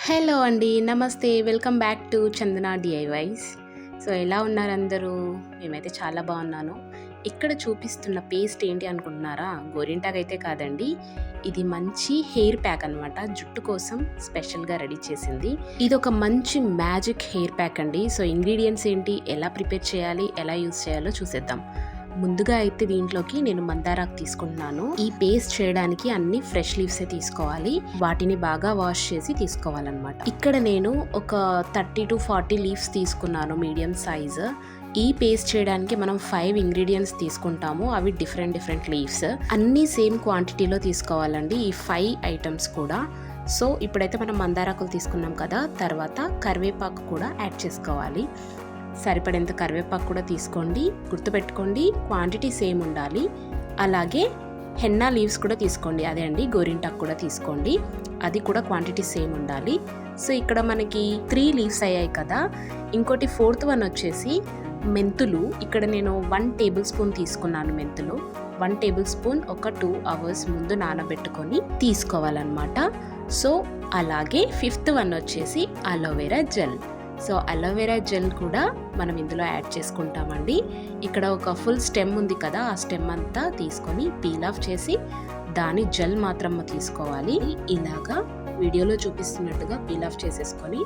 Hello అండి, నమస్తే. Welcome back to Chandana DIYs. So ఎలా ఉన్నారు అందరూ? మేమైతే చాలా బాగున్నాను. ఇక్కడ చూపిస్తున్న పేస్ట్ ఏంటి అనుకుంటున్నారా? గోరింటాకు అయితే కాదండి, ఇది మంచి హెయిర్ ప్యాక్ అనమాట. జుట్టు కోసం స్పెషల్గా రెడీ చేసింది. ఇది ఒక మంచి మ్యాజిక్ హెయిర్ ప్యాక్ అండి. సో ఇంగ్రీడియంట్స్ ఏంటి, ఎలా ప్రిపేర్ చేయాలి, ఎలా యూస్ చేయాలో చూసేద్దాం. ముందుగా అయితే దీంట్లోకి నేను మందారాకు తీసుకుంటున్నాను. ఈ పేస్ట్ చేయడానికి అన్ని ఫ్రెష్ లీవ్సే తీసుకోవాలి. వాటిని బాగా వాష్ చేసి తీసుకోవాలన్నమాట. ఇక్కడ నేను ఒక 30 to 40 లీవ్స్ తీసుకున్నాను, మీడియం సైజ్. ఈ పేస్ట్ చేయడానికి మనం 5 ఇంగ్రీడియంట్స్ తీసుకుంటాము. అవి డిఫరెంట్ లీవ్స్. అన్నీ సేమ్ క్వాంటిటీలో తీసుకోవాలండి, ఈ 5 ఐటమ్స్ కూడా. సో ఇప్పుడైతే మనం మందారాకులు తీసుకున్నాం కదా, తర్వాత కరివేపాకు కూడా యాడ్ చేసుకోవాలి. సరిపడేంత కరివేపాకు కూడా తీసుకోండి. గుర్తుపెట్టుకోండి, క్వాంటిటీ సేమ్ ఉండాలి. అలాగే హెన్నా లీవ్స్ కూడా తీసుకోండి, అదే అండి గోరింటాకు కూడా తీసుకోండి, అది కూడా క్వాంటిటీ సేమ్ ఉండాలి. సో ఇక్కడ మనకి 3 లీవ్స్ అయ్యాయి కదా. ఇంకోటి 4th వన్ వచ్చేసి మెంతులు. ఇక్కడ నేను 1 టేబుల్ స్పూన్ తీసుకున్నాను మెంతులు. 1 టేబుల్ స్పూన్ ఒక 2 hours ముందు నానబెట్టుకొని తీసుకోవాలన్నమాట. సో అలాగే 5th వన్ వచ్చేసి aloe vera gel. So aloe vera gel కూడా మనం ఇందులో యాడ్ చేసుకుంటామండి. ఇక్కడ ఒక ఫుల్ స్టెమ్ ఉంది కదా, ఆ స్టెమ్ అంతా తీసుకొని పీల్ ఆఫ్ చేసి దాని జెల్ మాత్రం తీసుకోవాలి. ఇలాగా వీడియోలో చూపిస్తున్నట్టుగా పీల్ ఆఫ్ చేసేసుకొని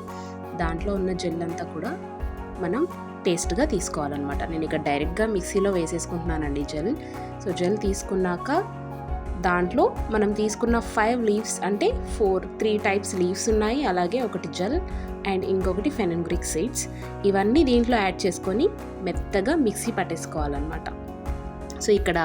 దాంట్లో ఉన్న జెల్ అంతా కూడా మనం పేస్ట్గా తీసుకోవాలన్నమాట. నేను ఇక్కడ డైరెక్ట్గా మిక్సీలో వేసేసుకుంటున్నానండి జెల్. సో జెల్ తీసుకున్నాక దాంట్లో మనం తీసుకున్న 5 లీవ్స్ అంటే 3 టైప్స్ లీవ్స్ ఉన్నాయి, అలాగే ఒకటి జెల్ అండ్ ఇంకొకటి ఫెనెన్గ్రిక్ సీడ్స్. ఇవన్నీ దీంట్లో యాడ్ చేసుకొని మెత్తగా మిక్సీ పట్టేసుకోవాలన్నమాట. సో ఇక్కడ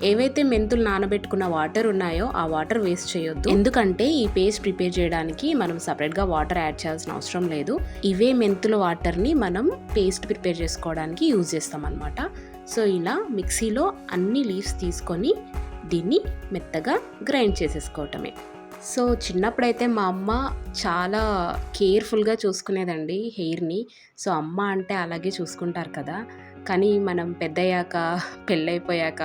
ఏవైతే మెంతులు నానబెట్టుకున్న వాటర్ ఉన్నాయో ఆ వాటర్ వేస్ట్ చేయొద్దు, ఎందుకంటే ఈ పేస్ట్ ప్రిపేర్ చేయడానికి మనం సపరేట్గా వాటర్ యాడ్ చేయాల్సిన అవసరం లేదు. ఇవే మెంతుల వాటర్ని మనం పేస్ట్ ప్రిపేర్ చేసుకోవడానికి యూజ్ చేస్తాం అన్నమాట. సో ఇలా మిక్సీలో అన్ని లీవ్స్ తీసుకొని దీన్ని మెత్తగా గ్రైండ్ చేసేసుకోవటమే. సో చిన్నప్పుడైతే మా అమ్మ చాలా కేర్ఫుల్గా చూసుకునేదండి హెయిర్ని. సో అమ్మ అంటే అలాగే చూసుకుంటారు కదా, కానీ మనం పెద్దయ్యాక, పెళ్ళైపోయాక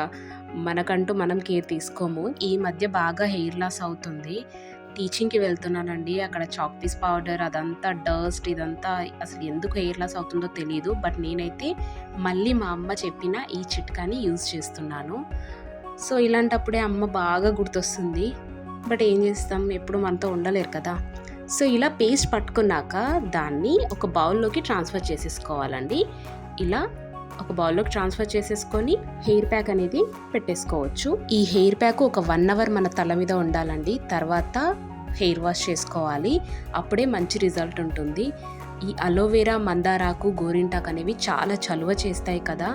మనకంటూ మనం కేర్ తీసుకోము. ఈ మధ్య బాగా హెయిర్ లాస్ అవుతుంది. టీచింగ్కి వెళ్తున్నానండి, అక్కడ చాక్ పీస్ పౌడర్ అదంతా డస్ట్, ఇదంతా అసలు ఎందుకు హెయిర్ లాస్ అవుతుందో తెలియదు. బట్ నేనైతే మళ్ళీ మా అమ్మ చెప్పిన ఈ చిట్కాని యూజ్ చేస్తున్నాను. సో ఇలాంటప్పుడే అమ్మ బాగా గుర్తొస్తుంది. బట్ ఏం చేస్తాం, ఎప్పుడు మనతో ఉండలేరు కదా. సో ఇలా పేస్ట్ పట్టుకున్నాక దాన్ని ఒక బౌల్లోకి ట్రాన్స్ఫర్ చేసేసుకోవాలండి. ఇలా ఒక బౌల్లోకి ట్రాన్స్ఫర్ చేసేసుకొని హెయిర్ ప్యాక్ అనేది పెట్టేసుకోవచ్చు. ఈ హెయిర్ ప్యాక్ ఒక 1 hour మన తల మీద ఉండాలండి. తర్వాత హెయిర్ వాష్ చేసుకోవాలి, అప్పుడే మంచి రిజల్ట్ ఉంటుంది. ఈ అలోవెరా, మందారాకు, గోరింటాకు అనేవి చాలా చలువ చేస్తాయి కదా,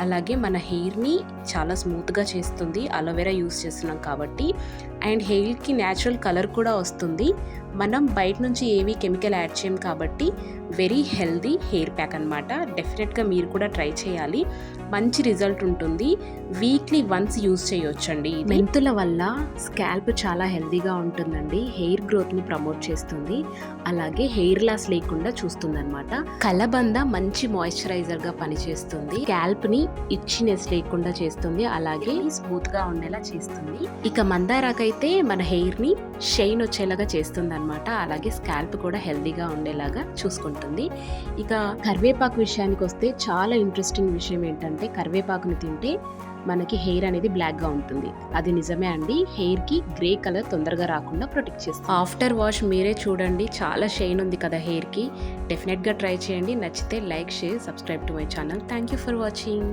అలాగే మన హెయిర్ని చాలా స్మూత్గా చేస్తుంది అలోవెరా యూస్ చేస్తున్నాం కాబట్టి. అండ్ హెయిర్కి న్యాచురల్ కలర్ కూడా వస్తుంది. మనం బయట నుంచి ఏవి కెమికల్ యాడ్ చేయం కాబట్టి వెరీ హెల్దీ హెయిర్ ప్యాక్ అనమాట. డెఫినెట్గా మీరు కూడా ట్రై చేయాలి, మంచి రిజల్ట్ ఉంటుంది. వీక్లీ వన్స్ యూజ్ చేయొచ్చండి. మెంతుల వల్ల స్కాల్ప్ చాలా హెల్దీగా ఉంటుందండి, హెయిర్ గ్రోత్ని ప్రమోట్ చేస్తుంది, అలాగే హెయిర్ లాస్ లేకుండా చూస్తుంది అనమాట. కలబంద మంచి మాయిశ్చరైజర్గా పనిచేస్తుంది, స్కాల్ప్ని ఇచ్చినెస్ లేకుండా చేస్తుంది, అలాగే స్మూత్గా ఉండేలా చేస్తుంది. ఇక మందారాకైతే మన హెయిర్ని షైన్ వచ్చేలాగా చేస్తుంది అనమాట, అలాగే స్కాల్ప్ కూడా హెల్దీగా ఉండేలాగా చూసుకుంటుంది. ఇక కరివేపాకు విషయానికి వస్తే చాలా ఇంట్రెస్టింగ్ విషయం ఏంటంటే, కరివేపాకుని తింటే మనకి హెయిర్ అనేది బ్లాక్గా ఉంటుంది. అది నిజమే అండి, హెయిర్కి గ్రే కలర్ తొందరగా రాకుండా ప్రొటెక్ట్ చేస్తుంది. ఆఫ్టర్ వాష్ మీరే చూడండి, చాలా షైన్ ఉంది కదా హెయిర్కి. డెఫినెట్గా ట్రై చేయండి. నచ్చితే like, share, subscribe to my channel. Thank you for watching.